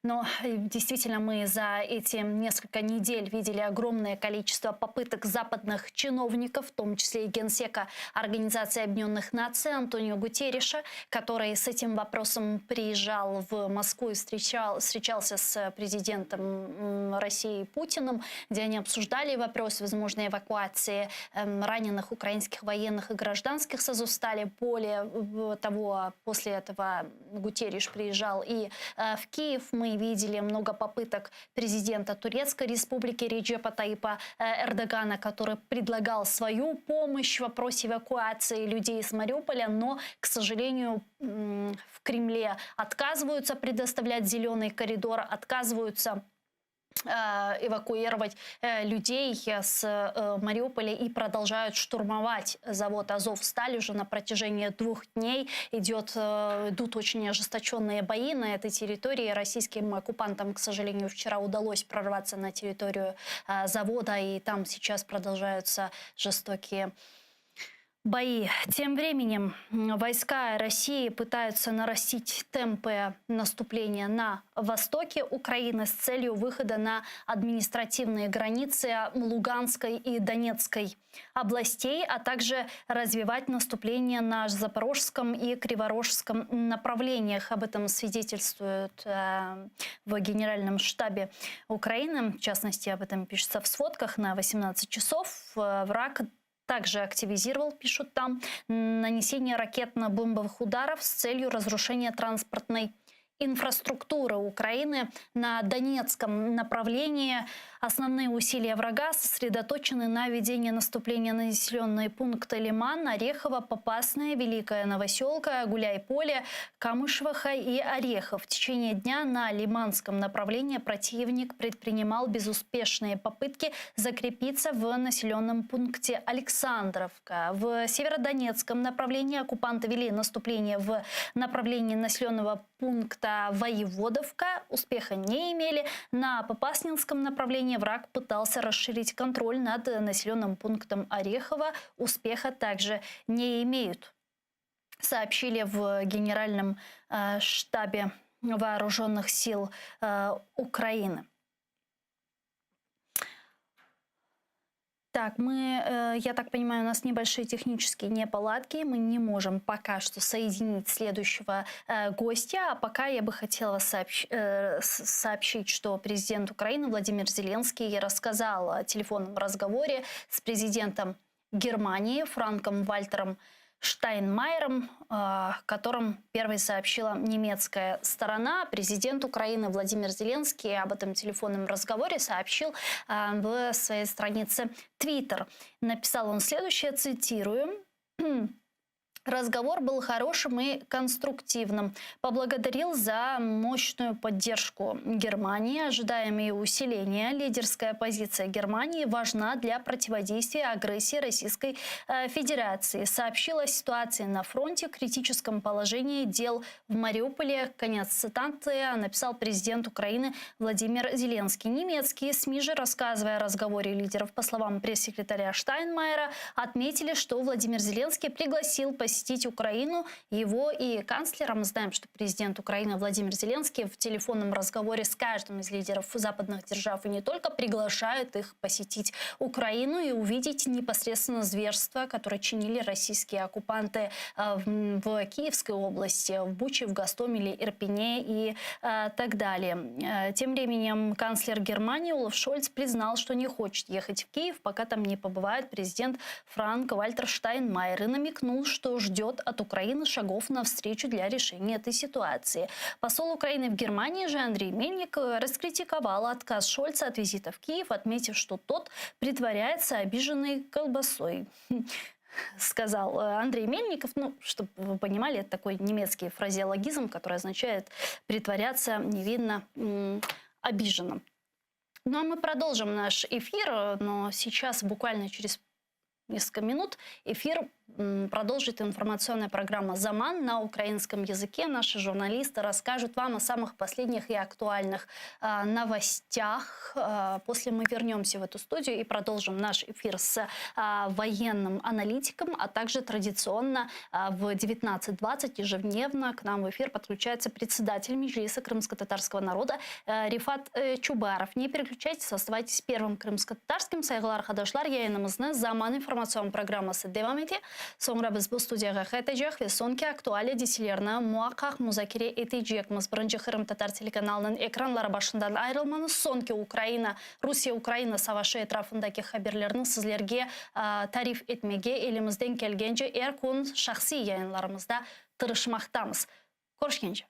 [SPEAKER 1] Но действительно мы за эти несколько недель видели огромное количество попыток западных чиновников, в том числе и генсека Организации Объединенных Наций Антонио Гутерриша, который с этим вопросом приезжал в Москву и встречался с президентом России Путиным, где они обсуждали вопрос возможной эвакуации раненых украинских военных и гражданских с Азовстали. Более того, после этого Гутерриш приезжал и в Киев. Мы видели много попыток президента Турецкой республики Реджепа Таипа Эрдогана, который предлагал свою помощь в вопросе эвакуации людей из Мариуполя, но, к сожалению, в Кремле отказываются предоставлять зеленый коридор, отказываются эвакуировать людей с Мариуполя и продолжают штурмовать завод «Азовсталь» уже на протяжении 2 дней. Идут очень ожесточенные бои на этой территории. Российским оккупантам, к сожалению, вчера удалось прорваться на территорию завода, и там сейчас продолжаются жестокие Бои. Тем временем войска России пытаются нарастить темпы наступления на востоке Украины с целью выхода на административные границы Луганской и Донецкой областей, а также развивать наступление на Запорожском и Криворожском направлениях. Об этом свидетельствуют в Генеральном штабе Украины. В частности, об этом пишется в сводках на 18 часов. Враг также активизировал, пишут там, нанесение ракетно-бомбовых ударов с целью разрушения транспортной инфраструктуры Украины на Донецком направлении. Основные усилия врага сосредоточены на ведении наступления на населенные пункты Лиман, Орехово, Попасная, Великая Новоселка, Гуляй-Поле, Камышеваха и Орехов. В течение дня на Лиманском направлении противник предпринимал безуспешные попытки закрепиться в населенном пункте Александровка. В Северодонецком направлении оккупанты вели наступление в направлении населенного пункта Воеводовка. Успеха не имели. На Попаснинском направлении враг пытался расширить контроль над населенным пунктом Орехово. Успеха также не имеют, сообщили в Генеральном штабе Вооруженных сил Украины. Так, я так понимаю, у нас небольшие технические неполадки. Мы не можем пока что соединить следующего гостя. А пока я бы хотела сообщить, что президент Украины Владимир Зеленский рассказал о телефонном разговоре с президентом Германии Франком Вальтером Штайнмайером, о котором первой сообщила немецкая сторона. Президент Украины Владимир Зеленский об этом телефонном разговоре сообщил в своей странице Twitter. Написал он следующее, цитирую: «Разговор был хорошим и конструктивным. Поблагодарил за мощную поддержку Германии. Ожидаемые усиления. Лидерская позиция Германии важна для противодействия агрессии Российской Федерации. Сообщила о ситуации на фронте, критическом положении дел в Мариуполе». Конец цитаты написал президент Украины Владимир Зеленский. Немецкие СМИ же, рассказывая о разговоре лидеров, по словам пресс-секретаря Штайнмайера, отметили, что Владимир Зеленский пригласил посетить Украину, его и канцлера. Мы знаем, что президент Украины Владимир Зеленский в телефонном разговоре с каждым из лидеров западных держав и не только приглашает их посетить Украину и увидеть непосредственно зверства, которые чинили российские оккупанты в Киевской области, в Буче, в Гостомеле, Ирпене и так далее. Тем временем канцлер Германии Олаф Шольц признал, что не хочет ехать в Киев, пока там не побывает президент Франк Вальтер Штайнмайер, и намекнул, что ждет от Украины шагов навстречу для решения этой ситуации. Посол Украины в Германии же Андрей Мельник раскритиковал отказ Шольца от визита в Киев, отметив, что тот притворяется обиженной колбасой. Сказал Андрей Мельников, чтобы вы понимали, это такой немецкий фразеологизм, который означает притворяться невинно обиженным. Ну а мы продолжим наш эфир, но сейчас буквально через несколько минут эфир продолжит информационная программа «Заман» на украинском языке. Наши журналисты расскажут вам о самых последних и актуальных новостях. После мы вернемся в эту студию и продолжим наш эфир с военным аналитиком, а также традиционно в 19:20 ежедневно к нам в эфир подключается председатель Меджлиса крымско-татарского народа Рифат Чубаров. Не переключайтесь, оставайтесь первым крымско-татарским. Saygılar arkadaşlar, yayınımızın Zaman informasyon programması devam ediyor. Sonra biz bu studiyaga qaytacaq ve sonki aktualiya desilerini muhakkak müzakere edəcəyik. Birinci Kırım Tatar telekanalının ekranları başından ayrılmanız, sonki Rusiya-Ukrayna savaşı etrafındaki haberlerini sizlerge tarif etmege elimizden kelgence erkun şahsi yayınlarımızda tırışmaqtamız. Görüşkence.